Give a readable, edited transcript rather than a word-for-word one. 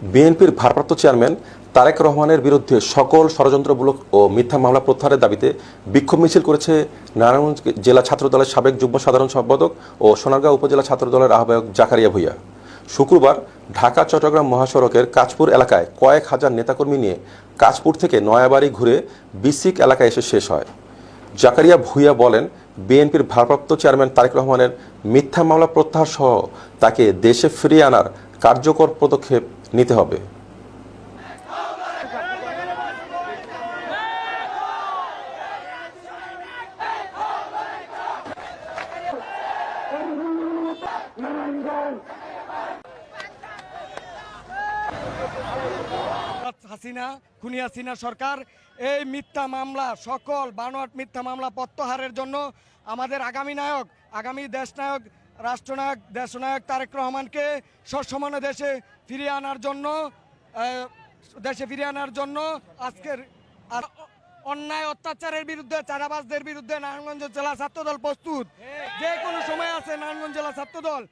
বিএনপির ভারপ্রাপ্ত চেয়ারম্যান তারেক রহমানের বিরুদ্ধে সকল ষড়যন্ত্রমূলক ও মিথ্যা মামলা প্রত্যাহারের দাবিতে বিক্ষোভ মিছিল করেছে নারায়ণগঞ্জ জেলা ছাত্রদলের সাবেক যুগ্ম সাধারণ সম্পাদক ও সোনারগাঁও উপজেলা ছাত্রদলের আহ্বায়ক জাকারিয়া ভূঁইয়া। শুক্রবার ঢাকা চট্টগ্রাম মহাসড়কের কাঁচপুর এলাকায় কয়েক হাজার নেতাকর্মী নিয়ে কাঁচপুর থেকে নয়াবাড়ি ঘুরে বিসিক এলাকায় এসে শেষ হয়। জাকারিয়া ভূঁইয়া বলেন, বিএনপির ভারপ্রাপ্ত চেয়ারম্যান তারেক রহমানের মিথ্যা মামলা প্রত্যাহার সহ তাকে দেশে ফিরিয়ে আনার কার্যকর পদক্ষেপ নিতে হবে। খুনি হাসিনা সরকার এই মিথ্যা মামলা, সকল বানোয়াট মিথ্যা মামলা প্রত্যাহারের জন্য আমাদের আগামী দেশনায়ক, রাষ্ট্রনায়ক, দেশনায়ক তারেক রহমানকে সসম্মানে দেশে ফিরিয়ে আনার জন্য আজকের অন্যায় অত্যাচারের বিরুদ্ধে, চাঁদাবাজদের বিরুদ্ধে নারায়ণগঞ্জ জেলা ছাত্রদল প্রস্তুত। যে কোনো সময় আছে নারায়ণগঞ্জ জেলা ছাত্রদল।